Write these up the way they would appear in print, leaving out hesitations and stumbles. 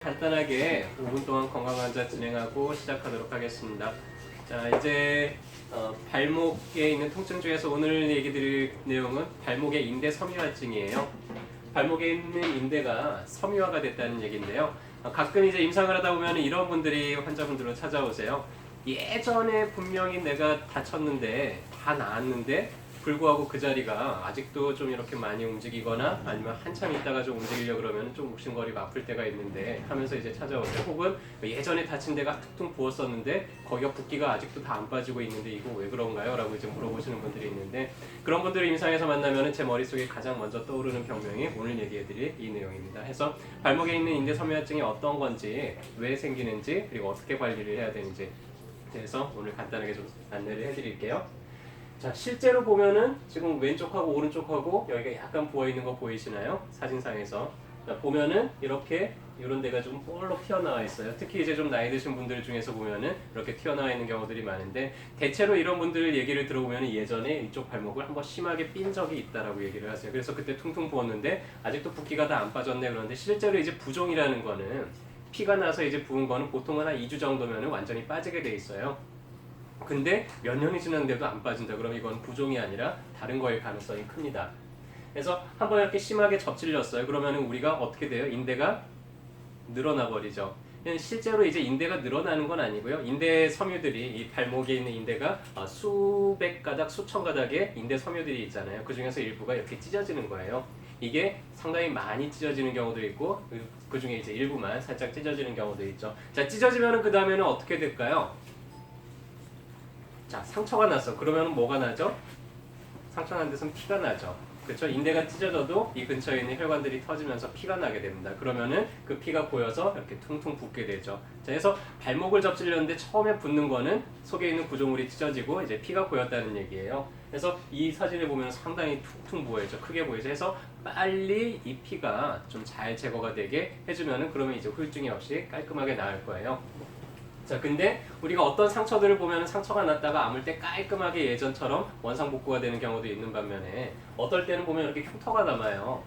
간단하게 5분 동안 건강환자 진행하고 시작하도록 하겠습니다. 자, 이제 발목에 있는 통증 중에서 오늘 얘기 드릴 내용은 발목의 인대 섬유화증이에요. 발목에 있는 인대가 섬유화가 됐다는 얘기인데요. 가끔 이제 임상을 하다 보면 이런 분들이 환자분들로 찾아오세요. 예전에 분명히 내가 다쳤는데 다 나았는데 불구하고 그 자리가 아직도 좀 이렇게 많이 움직이거나 아니면 한참 있다가 좀 움직이려고 그러면 좀 욱신거리고 아플 때가 있는데 하면서 이제 찾아오세요. 혹은 예전에 다친 데가 툭툭 부었었는데 거기가 붓기가 아직도 다 안 빠지고 있는데 이거 왜 그런가요? 라고 이제 물어보시는 분들이 있는데 그런 분들을 임상에서 만나면 제 머릿속에 가장 먼저 떠오르는 병명이 오늘 얘기해드릴 이 내용입니다. 해서 발목에 있는 인대 섬유화증이 어떤 건지 왜 생기는지 그리고 어떻게 관리를 해야 되는지 그래서 오늘 간단하게 좀 안내를 해드릴게요. 자, 실제로 보면은 지금 왼쪽하고 오른쪽하고 여기가 약간 부어있는 거 보이시나요? 사진상에서. 자, 보면은 이렇게 이런 데가 좀 볼록 튀어나와 있어요. 특히 이제 좀 나이 드신 분들 중에서 보면은 이렇게 튀어나와 있는 경우들이 많은데 대체로 이런 분들 얘기를 들어보면 예전에 이쪽 발목을 한번 심하게 삔 적이 있다라고 얘기를 하세요. 그래서 그때 퉁퉁 부었는데 아직도 붓기가 다 안 빠졌네. 그런데 실제로 이제 부종이라는 거는 피가 나서 이제 부은 거는 보통은 한 2주 정도면은 완전히 빠지게 돼 있어요. 근데 몇 년이 지났는데도 안 빠진다 그러면 이건 부종이 아니라 다른 거일 가능성이 큽니다. 그래서 한번 이렇게 심하게 접질렸어요. 그러면 우리가 어떻게 돼요? 인대가 늘어나 버리죠. 실제로 이제 인대가 늘어나는 건 아니고요. 인대 섬유들이 이 발목에 있는 인대가 수백 가닥, 수천 가닥의 인대 섬유들이 있잖아요. 그 중에서 일부가 이렇게 찢어지는 거예요. 이게 상당히 많이 찢어지는 경우도 있고 그 중에 이제 일부만 살짝 찢어지는 경우도 있죠. 자, 찢어지면은 그 다음에는 어떻게 될까요? 자, 상처가 났어. 그러면 뭐가 나죠? 상처 난 데서는 피가 나죠. 그렇죠? 인대가 찢어져도 이 근처에 있는 혈관들이 터지면서 피가 나게 됩니다. 그러면은 그 피가 고여서 이렇게 퉁퉁 붓게 되죠. 자, 그래서 발목을 접질렸는데 처음에 붓는 거는 속에 있는 구조물이 찢어지고 이제 피가 고였다는 얘기예요. 그래서 이 사진을 보면 상당히 퉁퉁 부어있죠. 크게 보이죠. 그래서 빨리 이 피가 좀 잘 제거가 되게 해주면은 그러면 이제 후유증이 없이 깔끔하게 나을 거예요. 자, 근데 우리가 어떤 상처들을 보면 상처가 났다가 아물 때 깔끔하게 예전처럼 원상복구가 되는 경우도 있는 반면에 어떨 때는 보면 이렇게 흉터가 남아요.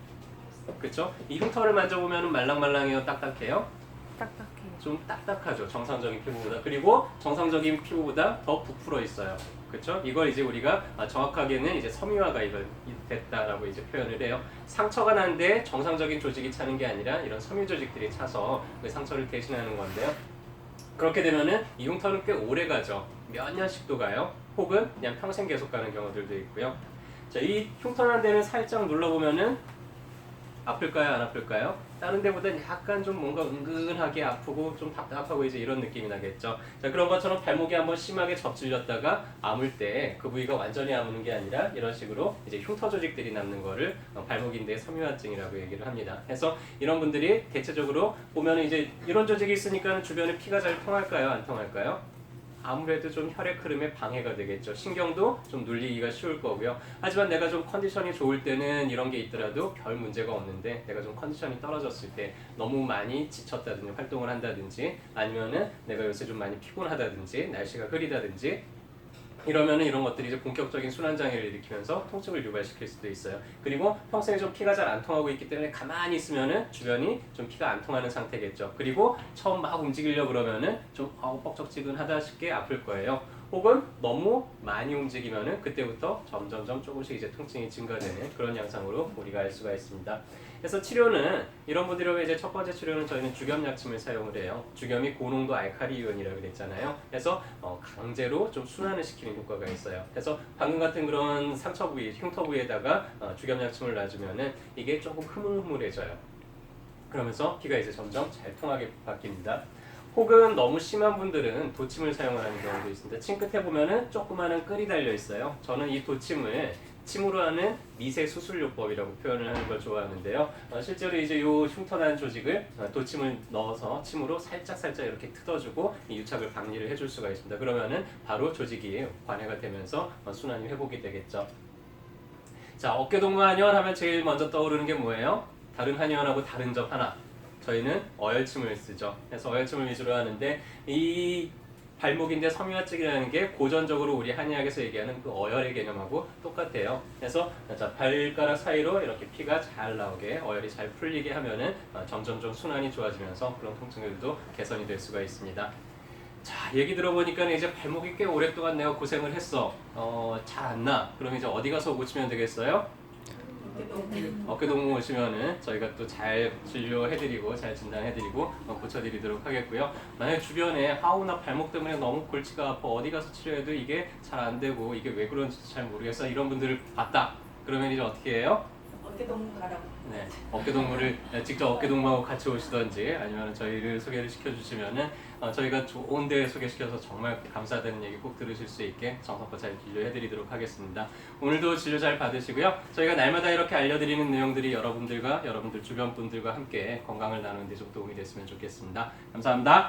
그렇죠? 이 흉터를 만져보면 말랑말랑해요, 딱딱해요? 딱딱해요. 좀 딱딱하죠, 정상적인 피부보다. 그리고 정상적인 피부보다 더 부풀어 있어요. 그렇죠? 이걸 이제 우리가 정확하게는 이제 섬유화가 이걸 됐다라고 이제 표현을 해요. 상처가 난데 정상적인 조직이 차는 게 아니라 이런 섬유 조직들이 차서 그 상처를 대신하는 건데요. 그렇게 되면은 이 흉터는 꽤 오래 가죠. 몇 년씩도 가요. 혹은 그냥 평생 계속 가는 경우들도 있고요. 자, 이 흉터 난 데는 살짝 눌러보면은 아플까요? 안 아플까요? 다른 데보다는 약간 좀 뭔가 은근하게 아프고 좀 답답하고 이제 이런 느낌이 나겠죠. 자, 그런 것처럼 발목이 한번 심하게 접질렸다가 아물 때 그 부위가 완전히 아무는 게 아니라 이런 식으로 이제 흉터 조직들이 남는 거를 발목인대 섬유화증이라고 얘기를 합니다. 그래서 이런 분들이 대체적으로 보면 이제 이런 조직이 있으니까 주변에 피가 잘 통할까요? 안 통할까요? 아무래도 좀 혈액 흐름에 방해가 되겠죠. 신경도 좀 눌리기가 쉬울 거고요. 하지만 내가 좀 컨디션이 좋을 때는 이런 게 있더라도 별 문제가 없는데 내가 좀 컨디션이 떨어졌을 때 너무 많이 지쳤다든지 활동을 한다든지 아니면은 내가 요새 좀 많이 피곤하다든지 날씨가 흐리다든지 이러면은 이런 것들이 이제 본격적인 순환장애를 일으키면서 통증을 유발시킬 수도 있어요. 그리고 평소에 좀 피가 잘 안 통하고 있기 때문에 가만히 있으면은 주변이 좀 피가 안 통하는 상태겠죠. 그리고 처음 막 움직이려고 그러면은 좀 뻑적지근하다 싶게 아플 거예요. 혹은 너무 많이 움직이면은 그때부터 점점점 조금씩 이제 통증이 증가되는 그런 양상으로 우리가 알 수가 있습니다. 그래서 치료는 이런 분들을 이제 첫 번째 치료는 저희는 주겸약침을 사용을 해요. 주겸이 고농도 알칼리이온이라고 그랬잖아요. 그래서 강제로 좀 순환을 시키는 효과가 있어요. 그래서 방금 같은 그런 상처 부위, 흉터 부위에다가 주겸약침을 놔주면은 이게 조금 흐물흐물해져요. 그러면서 피가 이제 점점 잘 통하게 바뀝니다. 혹은 너무 심한 분들은 도침을 사용하는 경우도 있습니다. 침 끝에 보면은 조그마한 끌이 달려 있어요. 저는 이 도침을 침으로 하는 미세 수술요법이라고 표현을 하는 걸 좋아하는데요. 실제로 이제 이 흉터난 조직을 도침을 넣어서 침으로 살짝 이렇게 뜯어주고 이 유착을 박리를 해줄 수가 있습니다. 그러면은 바로 조직이 관해가 되면서 순환이 회복이 되겠죠. 자, 어깨동무한의원 하면 제일 먼저 떠오르는 게 뭐예요? 다른 한의원하고 다른 점 하나. 저희는 어혈침을 쓰죠. 그래서 어혈침을 위주로 하는데 이 발목인데 섬유화증이라는 게 고전적으로 우리 한의학에서 얘기하는 그 어혈의 개념하고 똑같아요. 그래서 자, 발가락 사이로 이렇게 피가 잘 나오게 어혈이 잘 풀리게 하면은 점점점 순환이 좋아지면서 그런 통증들도 개선이 될 수가 있습니다. 자, 얘기 들어보니까 이제 발목이 꽤 오랫동안 내가 고생을 했어. 잘 안 나. 그럼 이제 어디 가서 고치면 되겠어요? 어깨동무 오시면은 저희가 또 잘 진료해드리고 잘 진단해드리고 고쳐드리도록 하겠고요. 만약에 주변에 하우나 발목 때문에 너무 골치가 아파 어디 가서 치료해도 이게 잘 안 되고 이게 왜 그런지 잘 모르겠어 이런 분들을 봤다. 그러면 이제 어떻게 해요? 어깨동무 가라고. 네, 어깨동무를 직접 어깨동무하고 같이 오시던지 아니면 저희를 소개를 시켜주시면은 저희가 좋은 데 소개시켜서 정말 감사하다는 얘기 꼭 들으실 수 있게 정성껏 잘 진료해드리도록 하겠습니다. 오늘도 진료 잘 받으시고요. 저희가 날마다 이렇게 알려드리는 내용들이 여러분들과 여러분들 주변 분들과 함께 건강을 나누는 데 좀 도움이 됐으면 좋겠습니다. 감사합니다.